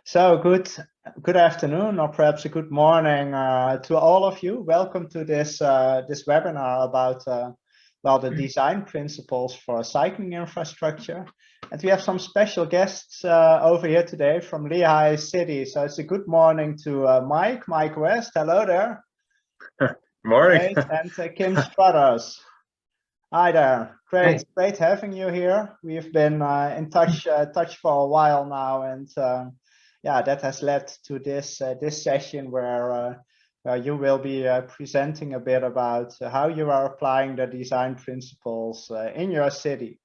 So good afternoon, or perhaps a good morning to all of you. Welcome to this webinar about the design principles for cycling infrastructure. And we have some special guests over here today from Lehi City. So it's a good morning to Mike West. Hello there. Morning. Great. And Kim Struthers. Hi there. Great having you here. We've been in touch for a while now, and yeah, that has led to this session where you will be presenting a bit about how you are applying the design principles in your city.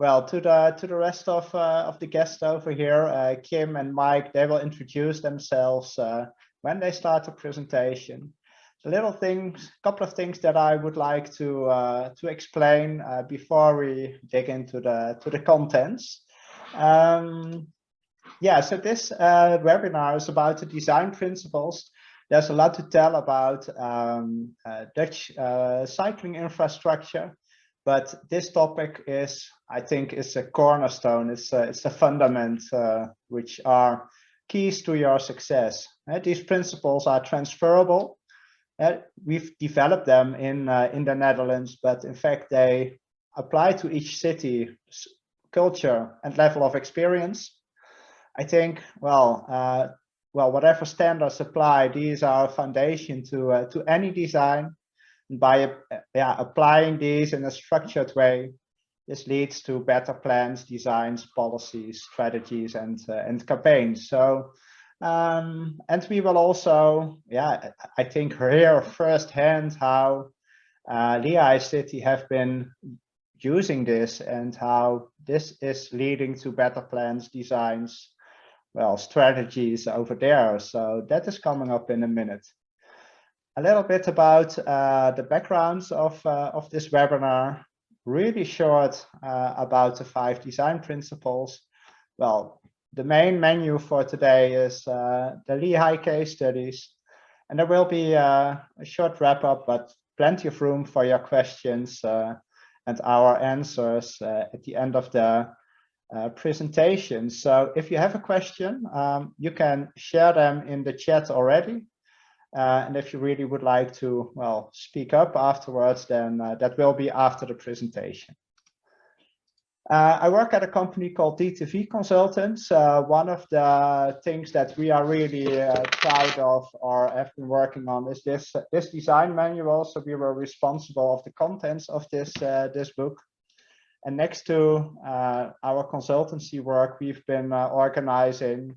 Well, to the rest of the guests over here, Kim and Mike, they will introduce themselves when they start the presentation. Couple of things that I would like to explain before we dig into the contents. Yeah, so this webinar is about the design principles. There's a lot to tell about Dutch cycling infrastructure, but this topic I think, is a cornerstone. It's a fundament which are keys to your success. These principles are transferable. We've developed them in the Netherlands, but in fact they apply to each city, culture, and level of experience. I think, whatever standards apply, these are a foundation to any design. And by applying these in a structured way, this leads to better plans, designs, policies, strategies, and campaigns. So, and we will also, I think, hear firsthand how Lehi City have been using this and how this is leading to better plans, designs, strategies over there. So that is coming up in a minute. A little bit about the backgrounds of this webinar. Really short about the 5 design principles. Well, the main menu for today is the Lehi case studies, and there will be a short wrap up, but plenty of room for your questions and our answers at the end of the presentation. So if you have a question, you can share them in the chat already. And if you really would like to, speak up afterwards, then that will be after the presentation. I work at a company called DTV Consultants. One of the things that we are really proud of or have been working on is this design manual. So we were responsible of the contents of this book. And next to our consultancy work, we've been organizing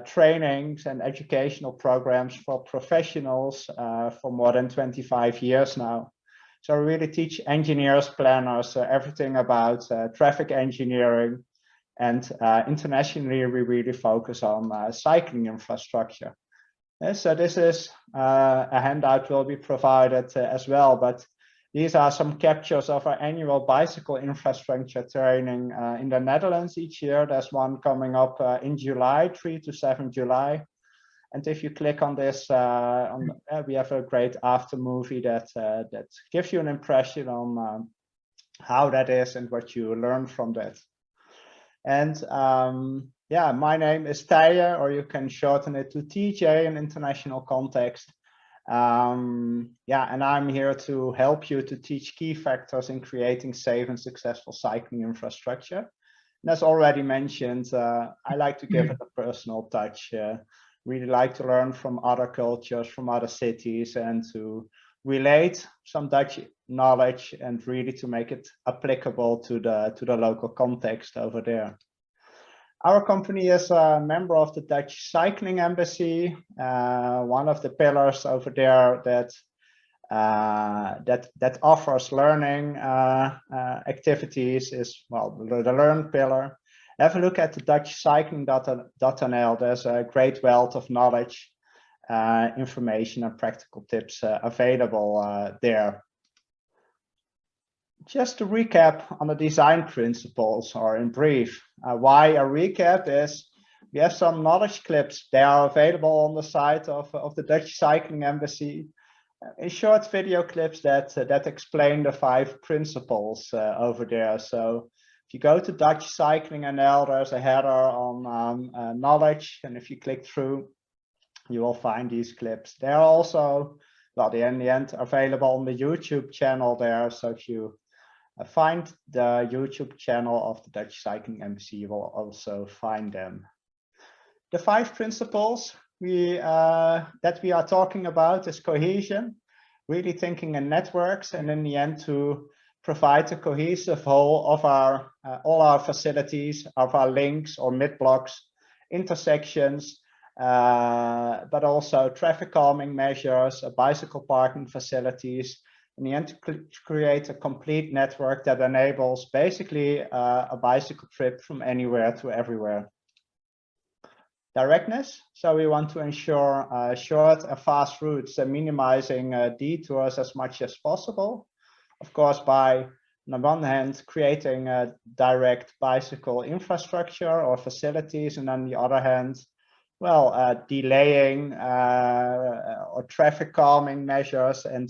trainings and educational programs for professionals for more than 25 years now. So I really teach engineers, planners, everything about traffic engineering, and internationally we really focus on cycling infrastructure. So this is a handout will be provided as well, but these are some captures of our annual bicycle infrastructure training in the Netherlands each year. There's one coming up in July, 3 to 7 July. And if you click on this, we have a great after movie that gives you an impression on how that is and what you learn from that. And my name is Tije, or you can shorten it to TJ in international context. And I'm here to help you to teach key factors in creating safe and successful cycling infrastructure. And as already mentioned, I like to give it a personal touch. Really like to learn from other cultures, from other cities, and to relate some Dutch knowledge and really to make it applicable to the local context over there. Our company is a member of the Dutch Cycling Embassy. One of the pillars over there that offers learning activities is the Learn pillar. Have a look at the DutchCycling.nl. There's a great wealth of knowledge, information, and practical tips available there. Just to recap on the design principles, or in brief, why a recap is we have some knowledge clips. They are available on the site of the Dutch Cycling Embassy. In short video clips that explain the 5 principles over there. So If you go to Dutch Cycling NL, there's a header on knowledge, and if you click through, you will find these clips. They're also, well, they're in the end available on the YouTube channel there. So if you find the YouTube channel of the Dutch Cycling Embassy, you will also find them. The 5 principles that we are talking about is cohesion, really thinking in networks, and in the end to provide a cohesive whole of our all our facilities, of our links or mid-blocks, intersections, but also traffic calming measures, bicycle parking facilities, in the end to create a complete network that enables basically a bicycle trip from anywhere to everywhere. Directness, so we want to ensure short and fast routes and minimizing detours as much as possible. Of course, by on the one hand creating a direct bicycle infrastructure or facilities, and on the other hand, well, delaying or traffic calming measures and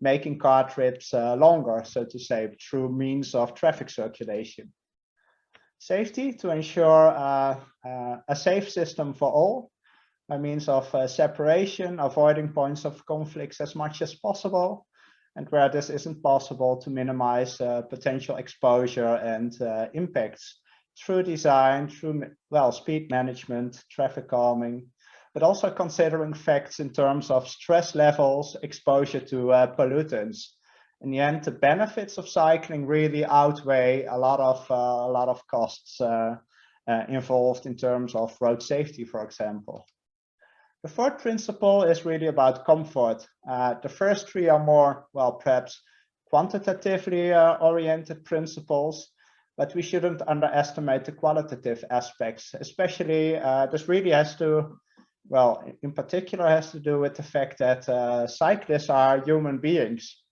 making car trips longer, so to say, through means of traffic circulation. Safety, to ensure a safe system for all by means of separation, avoiding points of conflicts as much as possible, and where this isn't possible, to minimize potential exposure and impacts through design, through, well, speed management, traffic calming, but also considering facts in terms of stress levels, exposure to pollutants. In the end, the benefits of cycling really outweigh a lot of costs involved in terms of road safety, for example. The 4th principle is really about comfort. The first 3 are more, well, perhaps quantitatively oriented principles, but we shouldn't underestimate the qualitative aspects, especially this really has to, well, in particular has to do with the fact that cyclists are human beings.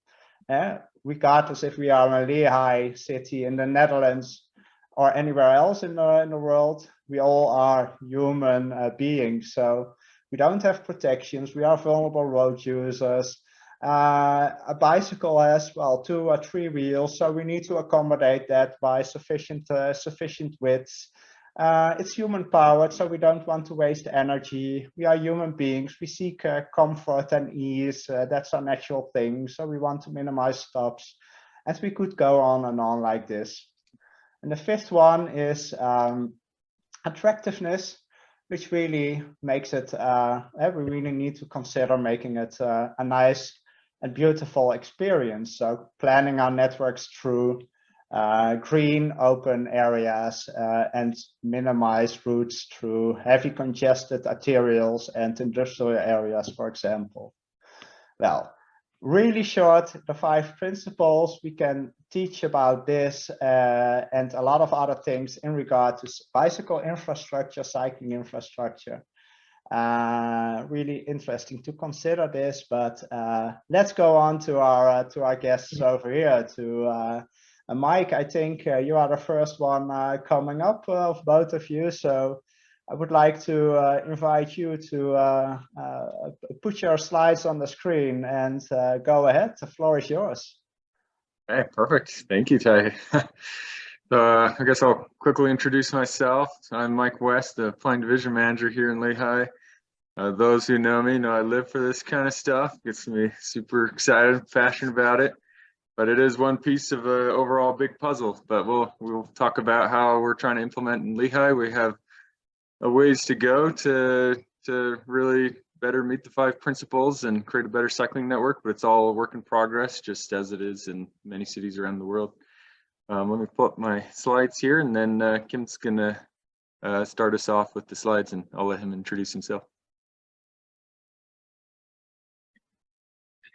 Regardless if we are in Lehi City in the Netherlands or anywhere else in the world, we all are human beings. So we don't have protections. We are vulnerable road users. A bicycle has, well, 2 or 3 wheels, so we need to accommodate that by sufficient widths. It's human powered, so we don't want to waste energy. We are human beings. We seek comfort and ease. That's our natural thing. So we want to minimize stops. And we could go on and on like this. And the 5th one is attractiveness, which really makes it, we really need to consider making it a nice and beautiful experience. So planning our networks through green open areas and minimize routes through heavy congested arterials and industrial areas, for example. Well, really short, the 5 principles. We can teach about this and a lot of other things in regard to bicycle infrastructure, cycling infrastructure. Really interesting to consider this, but let's go on to our guests over here. To Mike, I think you are the first one coming up of both of you, so I would like to invite you to put your slides on the screen and go ahead. The floor is yours. Okay, perfect. Thank you, Ty. So I guess I'll quickly introduce myself. I'm Mike West, the Planning Division Manager here in Lehi. Those who know me know I live for this kind of stuff. Gets me super excited, passionate about it. But it is one piece of an overall big puzzle. But we'll talk about how we're trying to implement in Lehi. We have a ways to go to really better meet the 5 principles and create a better cycling network. But it's all a work in progress, just as it is in many cities around the world. Let me pull up my slides here, and then Kim's gonna start us off with the slides, and I'll let him introduce himself.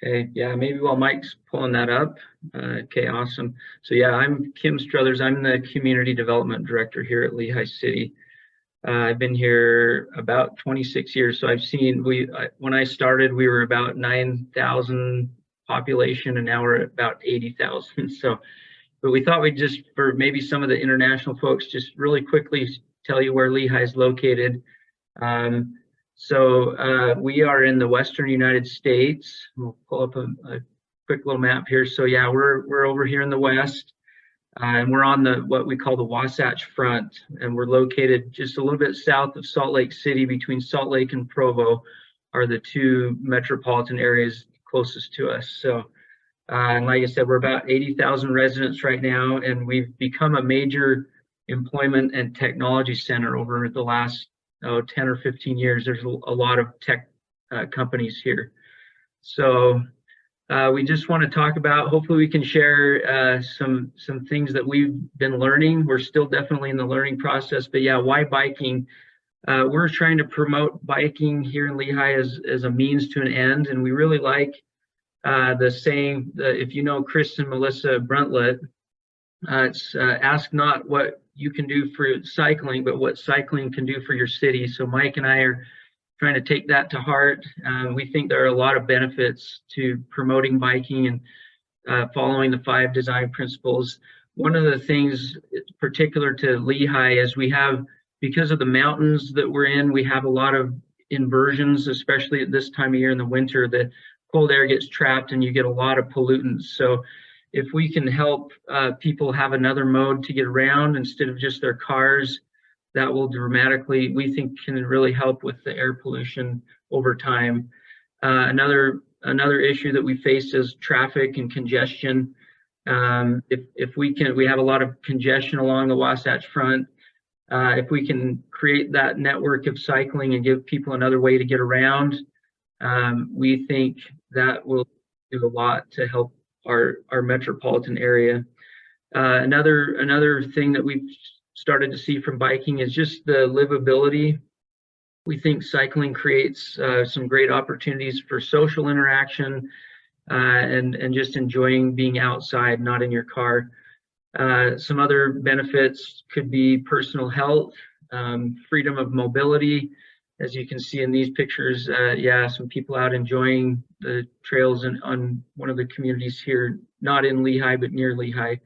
Okay, yeah, maybe while Mike's pulling that up. Okay, awesome. So yeah, I'm Kim Struthers. I'm the Community Development Director here at Lehi City. I've been here about 26 years, so I've seen, when I started, we were about 9,000 population, and now we're at about 80,000. So, but we thought we'd just, for maybe some of the international folks, just really quickly tell you where Lehi is located. So we are in the Western United States. We'll pull up a quick little map here. So yeah, we're over here in the West. And we're on what we call the Wasatch Front, and we're located just a little bit south of Salt Lake City. Between Salt Lake and Provo are the two metropolitan areas closest to us. So, and like I said, we're about 80,000 residents right now, and we've become a major employment and technology center over the last 10 or 15 years. There's a lot of tech companies here. So we just want to talk about, hopefully we can share some things that we've been learning. We're still definitely in the learning process, but yeah, why biking? We're trying to promote biking here in Lehi as a means to an end, and we really like the saying, if you know Chris and Melissa Bruntlett, it's ask not what you can do for cycling, but what cycling can do for your city. So Mike and I are trying to take that to heart. We think there are a lot of benefits to promoting biking and following the 5 design principles. One of the things particular to Lehi is we have, because of the mountains that we're in, we have a lot of inversions, especially at this time of year in the winter. The cold air gets trapped and you get a lot of pollutants. So if we can help people have another mode to get around instead of just their cars, that will dramatically, we think, can really help with the air pollution over time. Another issue that we face is traffic and congestion. If we have a lot of congestion along the Wasatch Front. If we can create that network of cycling and give people another way to get around, we think that will do a lot to help our metropolitan area. Another thing that we've started to see from biking is just the livability. We think cycling creates some great opportunities for social interaction and just enjoying being outside, not in your car. Some other benefits could be personal health, freedom of mobility. As you can see in these pictures, yeah, some people out enjoying the trails on one of the communities here, not in Lehi, but near Lehi.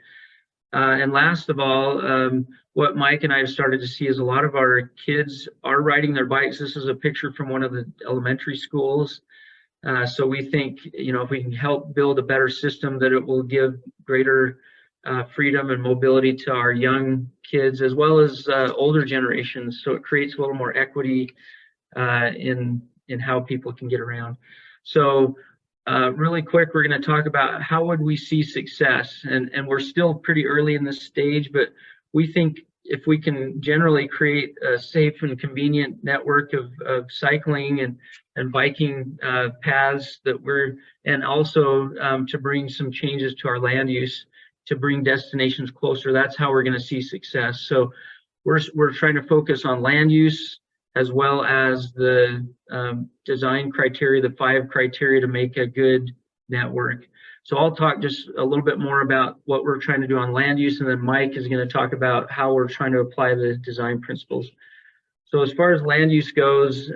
And last of all, what Mike and I have started to see is a lot of our kids are riding their bikes. This is a picture from one of the elementary schools. So we think, if we can help build a better system, that it will give greater freedom and mobility to our young kids as well as older generations. So it creates a little more equity in how people can get around. So really quick, we're going to talk about how would we see success, and we're still pretty early in this stage, but we think if we can generally create a safe and convenient network of cycling and biking paths and also to bring some changes to our land use to bring destinations closer, that's how we're going to see success. So we're trying to focus on land use as well as the design criteria, the 5 criteria to make a good network. So I'll talk just a little bit more about what we're trying to do on land use, and then Mike is going to talk about how we're trying to apply the design principles. So as far as land use goes,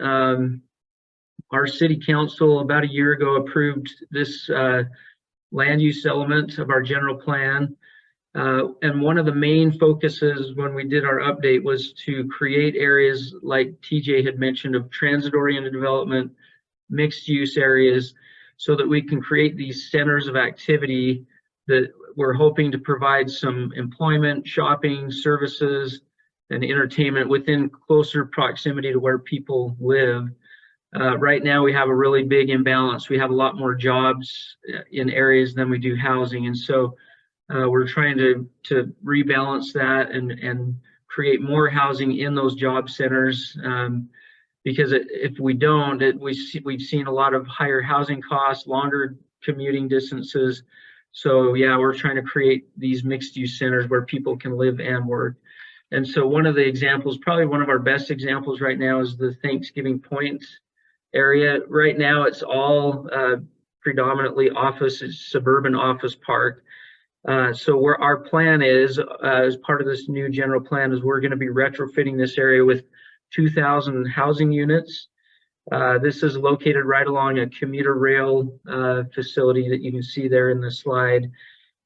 our city council about a year ago approved this land use element of our general plan. And one of the main focuses when we did our update was to create areas like TJ had mentioned of transit-oriented development, mixed use areas, so that we can create these centers of activity that we're hoping to provide some employment, shopping, services, and entertainment within closer proximity to where people live. Right now we have a really big imbalance. We have a lot more jobs in areas than we do housing, and so we're trying to rebalance that and create more housing in those job centers, because if we don't, we've seen a lot of higher housing costs, longer commuting distances. So yeah, we're trying to create these mixed use centers where people can live and work. And so one of the examples, probably one of our best examples right now, is the Thanksgiving Point area. Right now it's all predominantly office, it's suburban office park. So where our plan is, as part of this new general plan, is we're going to be retrofitting this area with 2,000 housing units. This is located right along a commuter rail facility that you can see there in the slide.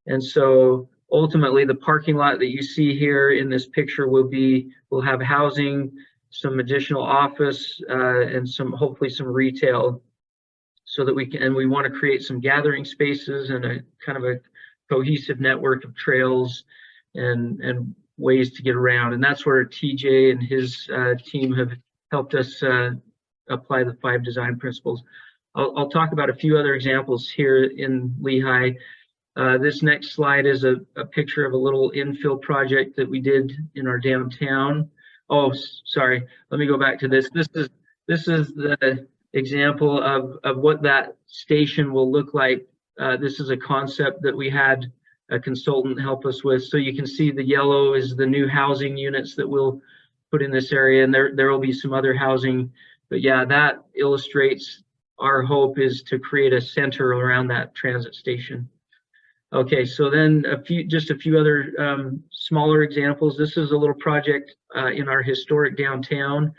And so ultimately the parking lot that you see here in this picture will have housing, some additional office, and hopefully some retail, so that we want to create some gathering spaces and a kind of a cohesive network of trails and ways to get around. And that's where TJ and his team have helped us apply the 5 design principles. I'll talk about a few other examples here in Lehi. This next slide is a picture of a little infill project that we did in our downtown. Oh, sorry, let me go back to this. This is the example of what that station will look like. This is a concept that we had a consultant help us with. So you can see the yellow is the new housing units that we'll put in this area, and there will be some other housing. But yeah, that illustrates our hope is to create a center around that transit station. Okay, so then just a few other smaller examples. This is a little project in our historic downtown.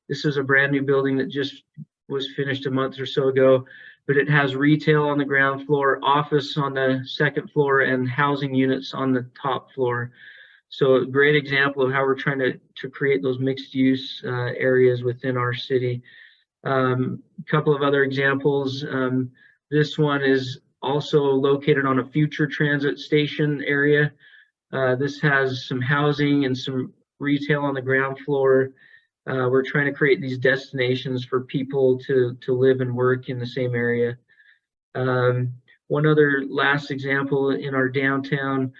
This is a brand new building that just was finished a month or so ago, but it has retail on the ground floor, office on the second floor, and housing units on the top floor. So a great example of how we're trying to create those mixed use areas within our city. A couple of other examples. This one is also located on a future transit station area. This has some housing and some retail on the ground floor. We're trying to create these destinations for people to live and work in the same area. One other last example in our downtown.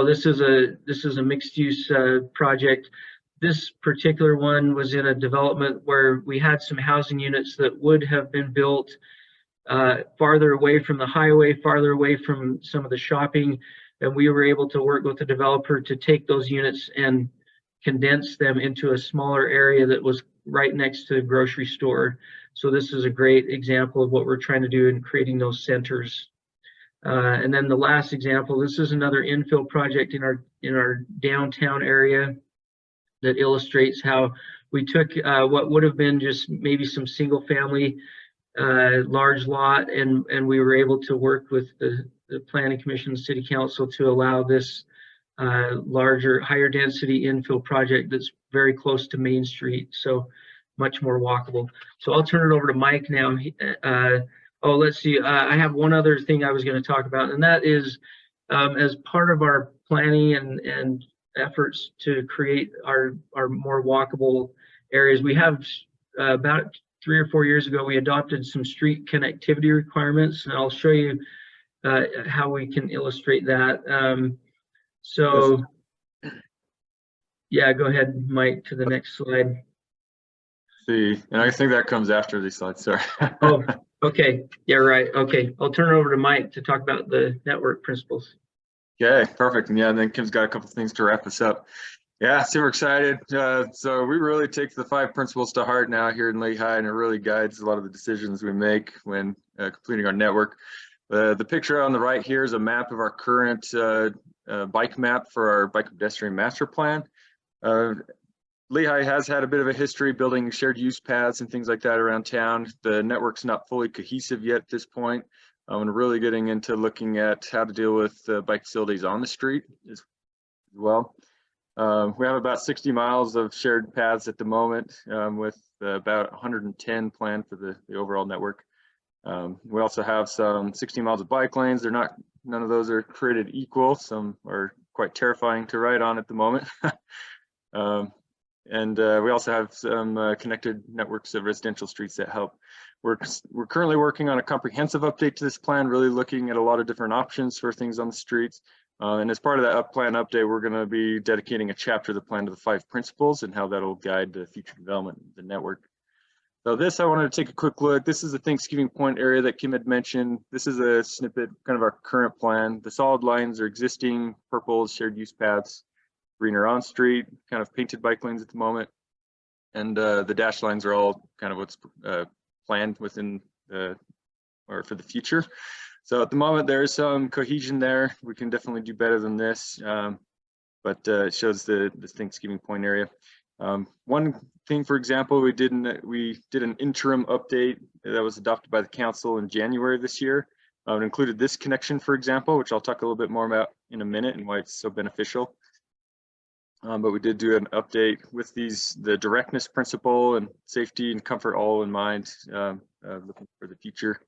This is a mixed use project. This particular one was in a development where we had some housing units that would have been built farther away from the highway, farther away from some of the shopping, and we were able to work with the developer to take those units and condense them into a smaller area that was right next to the grocery store. So this is a great example of what we're trying to do in creating those centers. And then the last example, this is another infill project in our downtown area that illustrates how we took what would have been just maybe some single family large lot, and we were able to work with the Planning Commission, City Council to allow this larger, higher density infill project that's very close to Main Street, so much more walkable. So I'll turn it over to Mike now. Let's see. I have one other thing I was going to talk about, and that is as part of our planning and efforts to create our more walkable areas, we have about 3 or 4 years ago, we adopted some street connectivity requirements, and I'll show you how we can illustrate that. So yeah, go ahead, Mike, to the next slide. See, and I think that comes after these slides, sorry. Oh, okay. Yeah, right. Okay, I'll turn it over to Mike to talk about the network principles. Okay, perfect. And yeah, and then Kim's got a couple things to wrap us up. Yeah, super excited. So we really take the 5 principles to heart now here in Lehi, and it really guides a lot of the decisions we make when completing our network. The picture on the right here is a map of our current bike map for our bike pedestrian master plan. Lehi has had a bit of a history building shared use paths and things like that around town. The network's not fully cohesive yet at this point. And really getting into looking at how to deal with bike facilities on the street as well. We have about 60 miles of shared paths at the moment, with about 110 planned for the overall network. We also have some 60 miles of bike lanes. None of those are created equal. Some are quite terrifying to ride on at the moment. And we also have some connected networks of residential streets that help. We're currently working on a comprehensive update to this plan, really looking at a lot of different options for things on the streets. And as part of that plan update, we're going to be dedicating a chapter of the plan to the 5 principles and how that'll guide the future development of the network. So I wanted to take a quick look. This is the Thanksgiving Point area that Kim had mentioned. This is a snippet, kind of our current plan. The solid lines are existing, purple is shared use paths, green are on street, kind of painted bike lanes at the moment. And the dashed lines are all kind of what's planned within or for the future. So at the moment there's some cohesion there. We can definitely do better than this, but it shows the Thanksgiving Point area. One thing, for example, we did an interim update that was adopted by the council in January this year. It included this connection, for example, which I'll talk a little bit more about in a minute and why it's so beneficial. But we did do an update with the directness principle and safety and comfort all in mind, looking for the future.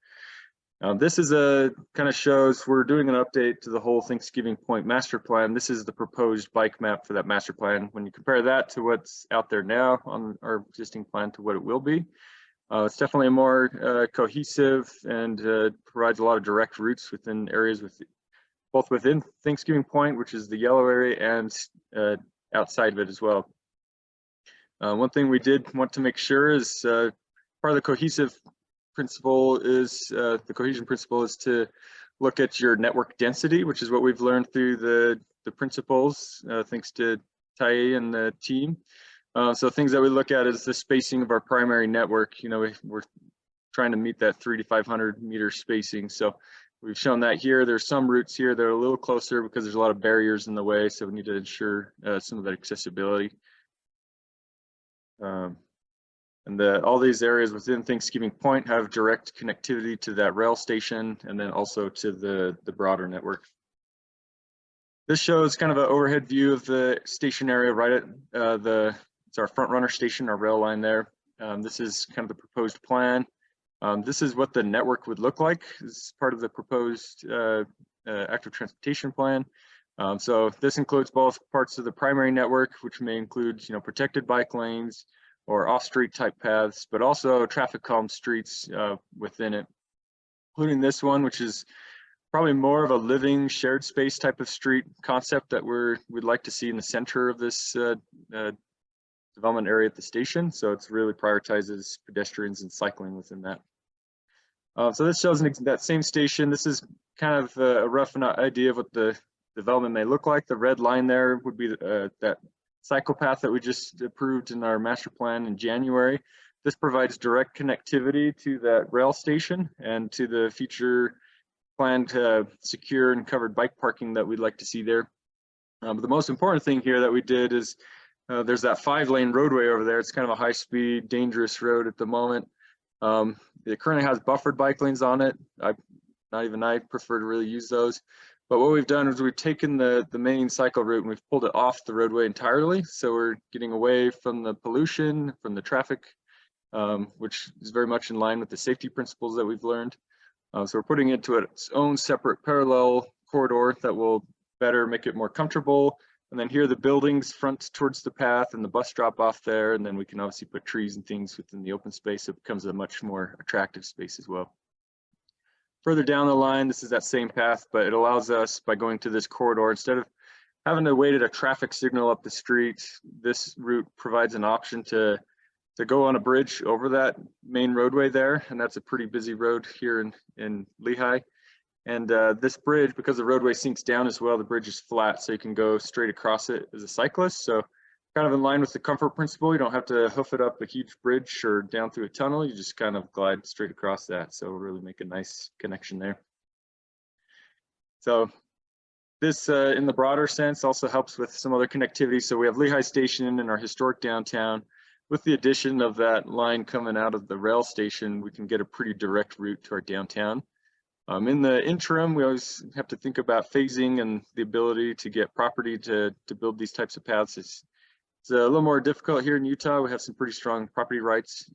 This is a kind of shows we're doing an update to the whole Thanksgiving Point master plan. This is the proposed bike map for that master plan. When you compare that to what's out there now on our existing plan to what it will be, it's definitely more cohesive and provides a lot of direct routes within areas both within Thanksgiving Point, which is the yellow area, and outside of it as well. One thing we did want to make sure is part of the cohesive principle is the cohesion principle is to look at your network density, which is what we've learned through the principles, thanks to Tai and the team. So things that we look at is the spacing of our primary network. You know, we're trying to meet that 300 to 500 meter spacing. So we've shown that here. There's some routes here that are a little closer because there's a lot of barriers in the way. So we need to ensure some of that accessibility. And all these areas within Thanksgiving Point have direct connectivity to that rail station and then also to the broader network. This shows kind of an overhead view of the station area right at it's our front runner station, our rail line there. This is kind of the proposed plan. This is what the network would look like. This is part of the proposed active transportation plan. So this includes both parts of the primary network, which may include, you know, protected bike lanes or off-street type paths, but also traffic calm streets within it, including this one, which is probably more of a living shared space type of street concept that we'd like to see in the center of this development area at the station. So it's really prioritizes pedestrians and cycling within that. So this shows that same station. This is kind of a rough idea of what the development may look like. The red line there would be that cycle path that we just approved in our master plan in January. This provides direct connectivity to that rail station and to the future planned secure and covered bike parking that we'd like to see there. But the most important thing here that we did is there's that 5-lane roadway over there. It's kind of a high-speed, dangerous road at the moment. It currently has buffered bike lanes on it. Not even I prefer to really use those. But what we've done is we've taken the main cycle route and we've pulled it off the roadway entirely. So we're getting away from the pollution, from the traffic, which is very much in line with the safety principles that we've learned. So we're putting it to its own separate parallel corridor that will better make it more comfortable. And then here are the buildings front towards the path and the bus drop off there. And then we can obviously put trees and things within the open space. So it becomes a much more attractive space as well. Further down the line, this is that same path, but it allows us, by going to this corridor, instead of having to wait at a traffic signal up the street, this route provides an option to go on a bridge over that main roadway there. And that's a pretty busy road here in Lehi. And this bridge, because the roadway sinks down as well, the bridge is flat, so you can go straight across it as a cyclist. So kind of in line with the comfort principle, you don't have to hoof it up a huge bridge or down through a tunnel. You just kind of glide straight across that. So really make a nice connection there. So this, in the broader sense, also helps with some other connectivity. So we have Lehi Station in our historic downtown. With the addition of that line coming out of the rail station, we can get a pretty direct route to our downtown. In the interim, we always have to think about phasing and the ability to get property to build these types of paths. It's a little more difficult here in Utah. We have some pretty strong property rights,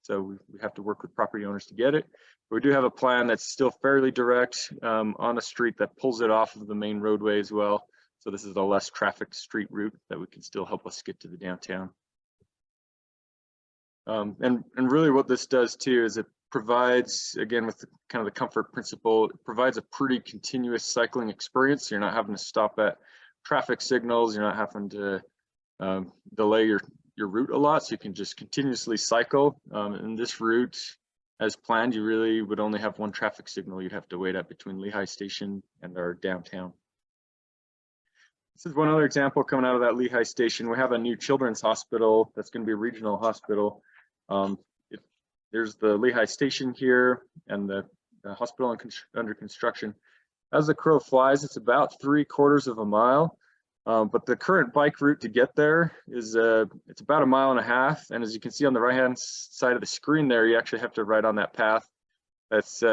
so we have to work with property owners to get it. But we do have a plan that's still fairly direct on a street that pulls it off of the main roadway as well. So this is a less trafficked street route that we can still help us get to the downtown. And really what this does too is it provides, again, with kind of the comfort principle, it provides a pretty continuous cycling experience. You're not having to stop at traffic signals. You're not having to delay your route a lot, so you can just continuously cycle. In this route, as planned, you really would only have one traffic signal you'd have to wait at between Lehi Station and our downtown. This is one other example coming out of that Lehi Station. We have a new children's hospital that's going to be a regional hospital. There's the Lehi Station here and the hospital under construction. As the crow flies, it's about 3/4 of a mile. But the current bike route to get there is it's about 1.5 miles. And as you can see on the right-hand side of the screen there, you actually have to ride on that path that's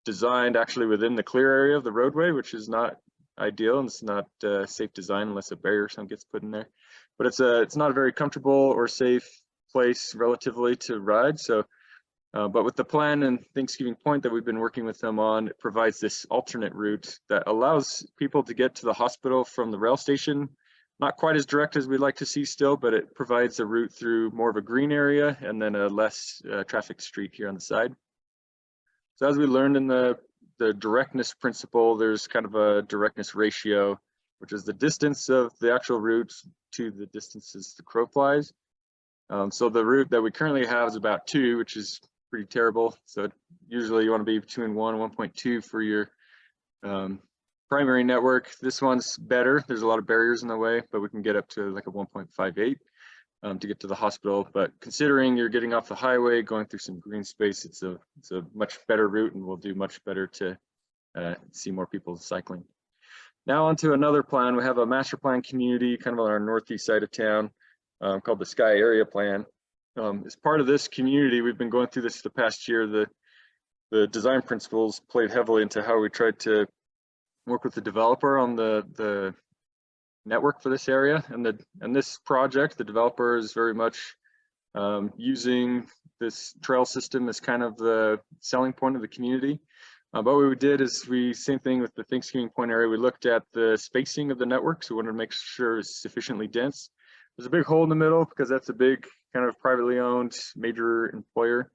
designed actually within the clear area of the roadway, which is not ideal, and it's not safe design unless a barrier or something gets put in there. But it's not a very comfortable or safe place relatively to ride. So But with the plan and Thanksgiving Point that we've been working with them on, it provides this alternate route that allows people to get to the hospital from the rail station. Not quite as direct as we'd like to see still, but it provides a route through more of a green area and then a less traffic street here on the side. So as we learned in the directness principle, there's kind of a directness ratio, which is the distance of the actual route to the distances the crow flies. So the route that we currently have is about 2, which is pretty terrible. So usually you want to be between 1 and 1.2 for your primary network. This one's better. There's a lot of barriers in the way, but we can get up to like a 1.58 to get to the hospital. But considering you're getting off the highway, going through some green space, it's a much better route, and we'll do much better to see more people cycling. Now onto another plan. We have a master plan community kind of on our northeast side of town called the Sky Area Plan. As part of this community, we've been going through this the past year. The design principles played heavily into how we tried to work with the developer on the network for this area. And this project, the developer is very much using this trail system as kind of the selling point of the community. But what we did is same thing with the Thanksgiving Point area, we looked at the spacing of the network. So we wanted to make sure it's sufficiently dense. There's a big hole in the middle because that's a big kind of privately owned major employer.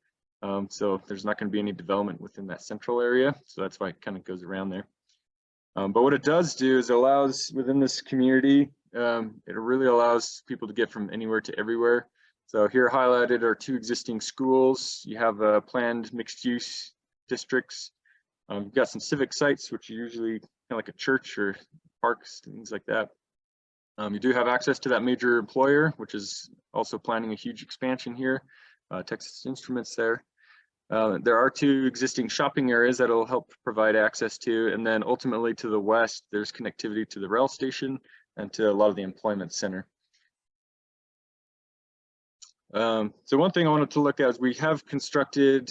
So there's not going to be any development within that central area. So that's why it kind of goes around there. But what it does do is it allows within this community, it really allows people to get from anywhere to everywhere. So here highlighted are 2 existing schools. You have planned mixed use districts. You've got some civic sites, which are usually kind of like a church or parks, things like that. You do have access to that major employer, which is also planning a huge expansion here, Texas Instruments there. There are 2 existing shopping areas that will help provide access to, and then ultimately to the west, there's connectivity to the rail station and to a lot of the employment center. So one thing I wanted to look at is we have constructed,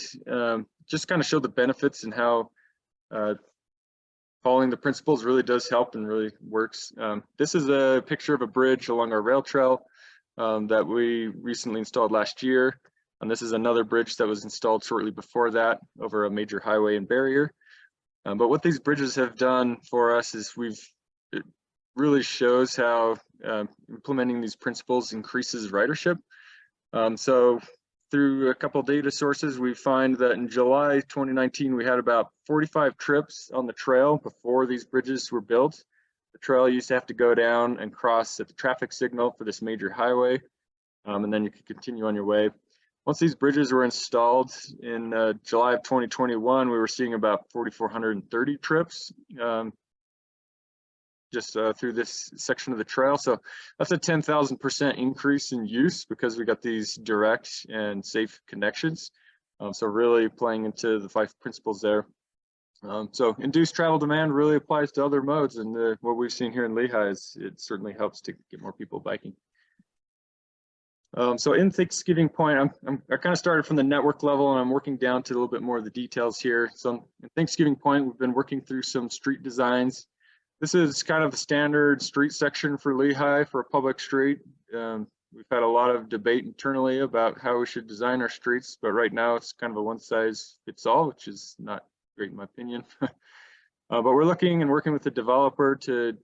just kind of show the benefits and how following the principles really does help and really works. This is a picture of a bridge along our rail trail that we recently installed last year. And this is another bridge that was installed shortly before that over a major highway and barrier. But what these bridges have done for us is it really shows how implementing these principles increases ridership. So through a couple data sources, we find that in July 2019, we had about 45 trips on the trail before these bridges were built. The trail used to have to go down and cross at the traffic signal for this major highway, and then you could continue on your way. Once these bridges were installed in July of 2021, we were seeing about 4,430 trips just through this section of the trail. So that's a 10,000% increase in use because we got these direct and safe connections. So really playing into the 5 principles there. So induced travel demand really applies to other modes, and what we've seen here in Lehi is it certainly helps to get more people biking. So in Thanksgiving Point, I kind of started from the network level and I'm working down to a little bit more of the details here. So in Thanksgiving Point, we've been working through some street designs. This is kind of the standard street section for Lehi for a public street. We've had a lot of debate internally about how we should design our streets, but right now it's kind of a one-size-fits-all, which is not great in my opinion. But we're looking and working with the developer to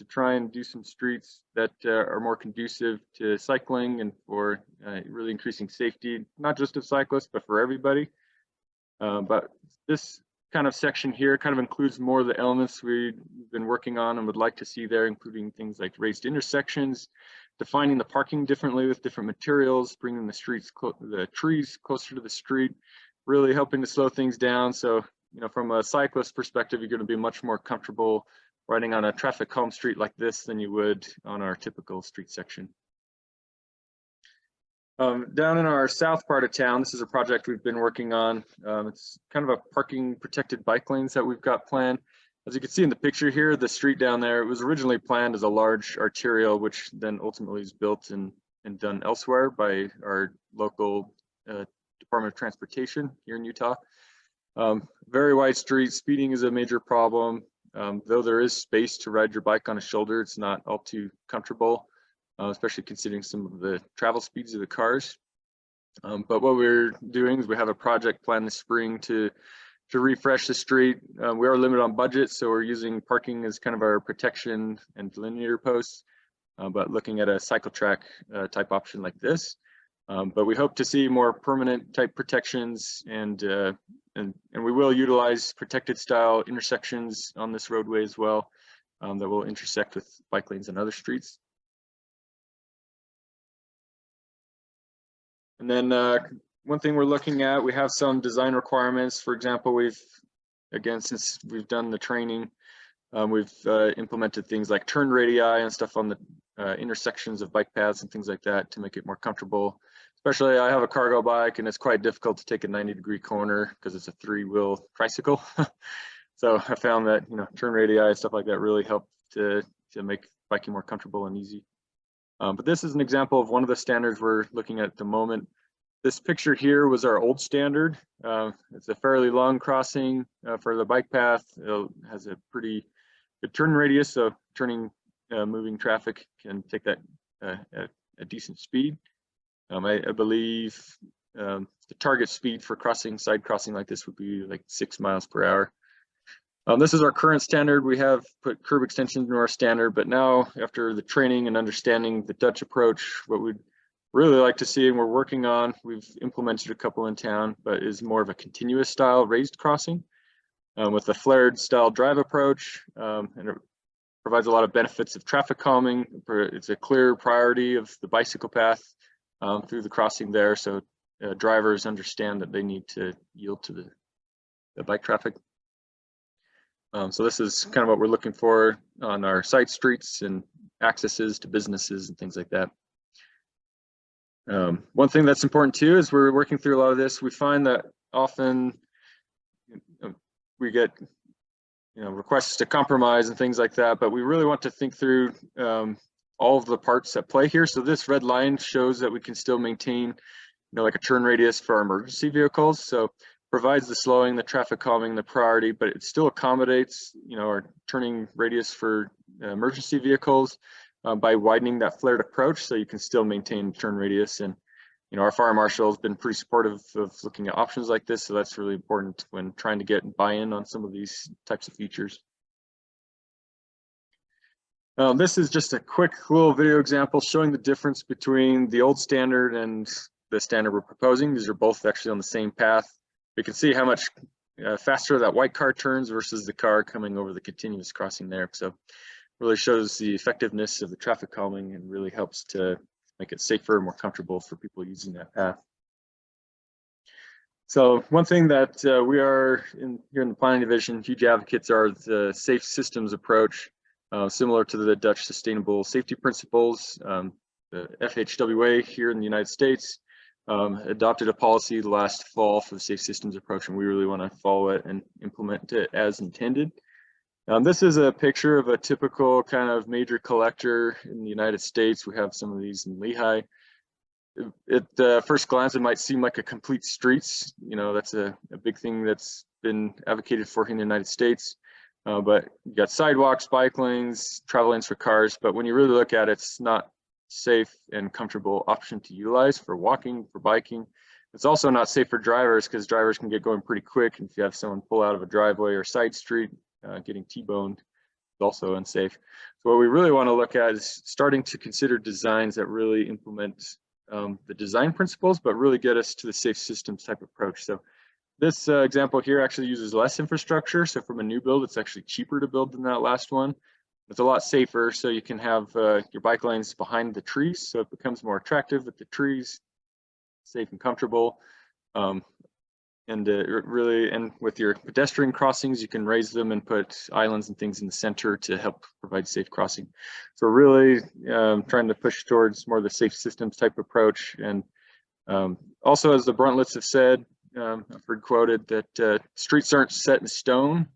try and do some streets that are more conducive to cycling and for really increasing safety, not just of cyclists, but for everybody. But this kind of section here kind of includes more of the elements we've been working on and would like to see there, including things like raised intersections, defining the parking differently with different materials, bringing the trees closer to the street, really helping to slow things down. So, from a cyclist perspective, you're going to be much more comfortable riding on a traffic calm street like this than you would on our typical street section. Down in our south part of town, this is a project we've been working on. It's kind of a parking protected bike lanes that we've got planned. As you can see in the picture here, the street down there, it was originally planned as a large arterial, which then ultimately is built and done elsewhere by our local Department of Transportation here in Utah. Very wide street, speeding is a major problem. Though there is space to ride your bike on a shoulder, it's not all too comfortable. Especially considering some of the travel speeds of the cars. But what we're doing is we have a project planned this spring to refresh the street. We are limited on budget, so we're using parking as kind of our protection and delineator posts, but looking at a cycle track type option like this. But we hope to see more permanent type protections, and we will utilize protected style intersections on this roadway as well, that will intersect with bike lanes and other streets. And then one thing we're looking at, we have some design requirements. For example, since we've done the training, we've implemented things like turn radii and stuff on the intersections of bike paths and things like that to make it more comfortable. Especially, I have a cargo bike, and it's quite difficult to take a 90-degree corner because it's a 3-wheel tricycle. So I found that turn radii and stuff like that really help to make biking more comfortable and easy. But this is an example of one of the standards we're looking at the moment. This picture here was our old standard. It's a fairly long crossing for the bike path. It has a pretty good turn radius, so turning moving traffic can take that at a decent speed. I believe the target speed for side crossing like this would be like 6 miles per hour. This is our current standard. We have put curb extensions into our standard, but now after the training and understanding the Dutch approach, what we'd really like to see, and we're working on, we've implemented a couple in town, but is more of a continuous style raised crossing with a flared style drive approach, and it provides a lot of benefits of traffic calming. It's a clear priority of the bicycle path through the crossing there, so drivers understand that they need to yield to the bike traffic. So this is kind of what we're looking for on our side streets and accesses to businesses and things like that. One thing that's important too is we're working through a lot of this. We find that often we get requests to compromise and things like that, but we really want to think through all of the parts at play here. So this red line shows that we can still maintain like a turn radius for our emergency vehicles. So provides the slowing, the traffic calming, the priority, but it still accommodates our turning radius for emergency vehicles by widening that flared approach, so you can still maintain turn radius. And our fire marshal has been pretty supportive of looking at options like this, so that's really important when trying to get buy-in on some of these types of features. This is just a quick little video example showing the difference between the old standard and the standard we're proposing. These are both actually on the same path. We can see how much faster that white car turns versus the car coming over the continuous crossing there. So really shows the effectiveness of the traffic calming and really helps to make it safer and more comfortable for people using that path. So one thing that we are here in the planning division huge advocates are the safe systems approach, similar to the Dutch sustainable safety principles. The FHWA here in the United States adopted a policy last fall for the safe systems approach, and we really want to follow it and implement it as intended. This is a picture of a typical kind of major collector in the United States. We have some of these in Lehi. At first glance, it might seem like a complete streets. That's a big thing that's been advocated for here in the United States. But you got sidewalks, bike lanes, travel lanes for cars. But when you really look at it, it's not safe and comfortable option to utilize for walking, for biking. It's also not safe for drivers because drivers can get going pretty quick. And if you have someone pull out of a driveway or side street, getting T-boned is also unsafe. So what we really want to look at is starting to consider designs that really implement the design principles, but really get us to the safe systems type approach. So this example here actually uses less infrastructure. So from a new build, it's actually cheaper to build than that last one. It's a lot safer, so you can have your bike lanes behind the trees, so it becomes more attractive with the trees, safe and comfortable. And with your pedestrian crossings, you can raise them and put islands and things in the center to help provide safe crossing. So we're really trying to push towards more of the safe systems type approach. And also, as the Bruntlets have said, I've heard quoted that streets aren't set in stone.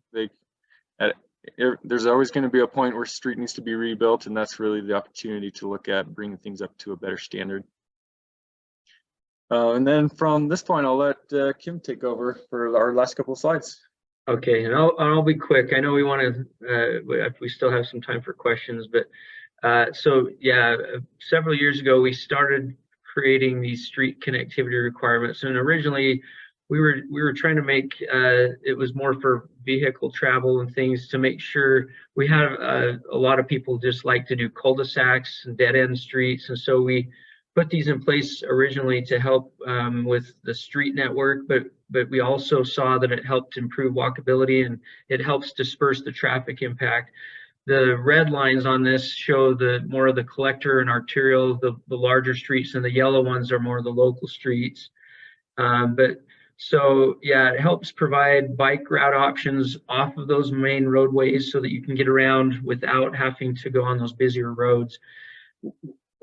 There's always going to be a point where street needs to be rebuilt, and that's really the opportunity to look at bringing things up to a better standard. And then from this point, I'll let Kim take over for our last couple of slides. Okay, and I'll be quick. I know we want to, we still have some time for questions, but so yeah, several years ago we started creating these street connectivity requirements. And originally, we were trying to make it was more for vehicle travel and things, to make sure we have a lot of people just like to do cul-de-sacs and dead-end streets, and so we put these in place originally to help with the street network, but we also saw that it helped improve walkability and it helps disperse the traffic impact. The red lines on this show the more of the collector and arterial, the larger streets, and the yellow ones are more of the local streets. So yeah, it helps provide bike route options off of those main roadways so that you can get around without having to go on those busier roads.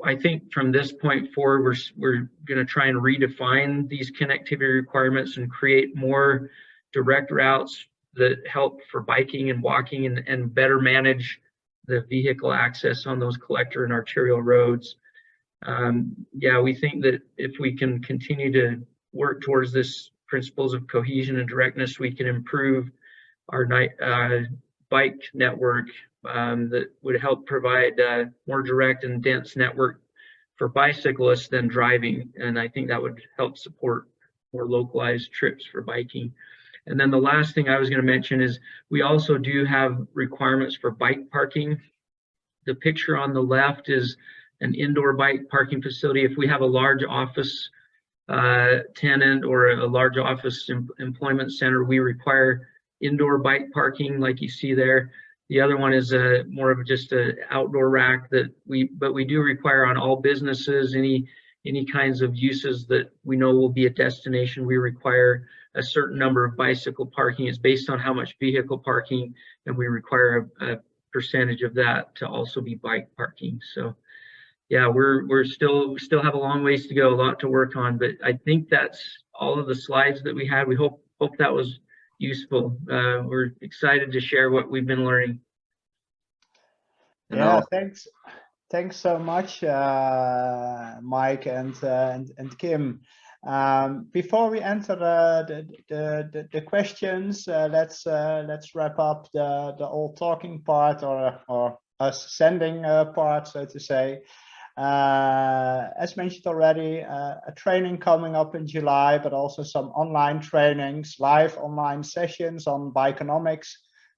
I think from this point forward, we're going to try and redefine these connectivity requirements and create more direct routes that help for biking and walking, and better manage the vehicle access on those collector and arterial roads. Yeah, we think that if we can continue to work towards this principles of cohesion and directness, we can improve our bike network that would help provide more direct and dense network for bicyclists than driving. And I think that would help support more localized trips for biking. And then the last thing I was going to mention is we also do have requirements for bike parking. The picture on the left is an indoor bike parking facility. If we have a large office tenant or a large office employment center, we require indoor bike parking like you see there. The other one is more of just an outdoor rack but we do require on all businesses, any kinds of uses that we know will be a destination, we require a certain number of bicycle parking. It's based on how much vehicle parking, and we require a percentage of that to also be bike parking. So yeah, we still have a long ways to go, a lot to work on, but I think that's all of the slides that we had. We hope that was useful. We're excited to share what we've been learning. Yeah, thanks so much, Mike and Kim. Before we enter the questions, let's wrap up the all talking part, or us sending part, so to say. As mentioned already, a training coming up in July, but also some online trainings, live online sessions on bikeonomics,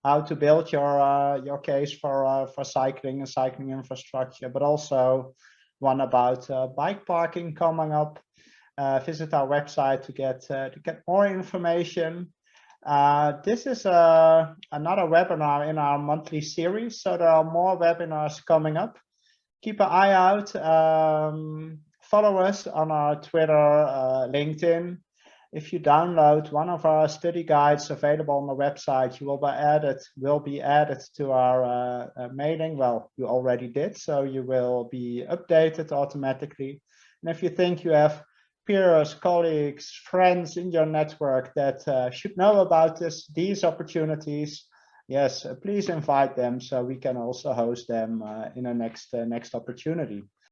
how to build your case for cycling and cycling infrastructure, but also one about bike parking coming up. Visit our website to get more information. This is another webinar in our monthly series, so there are more webinars coming up. Keep an eye out. Follow us on our Twitter, LinkedIn. If you download one of our study guides available on the website, you will be added to our mailing. Well, you already did, so you will be updated automatically. And if you think you have peers, colleagues, friends in your network that should know about these opportunities, yes, please invite them so we can also host them in a next opportunity.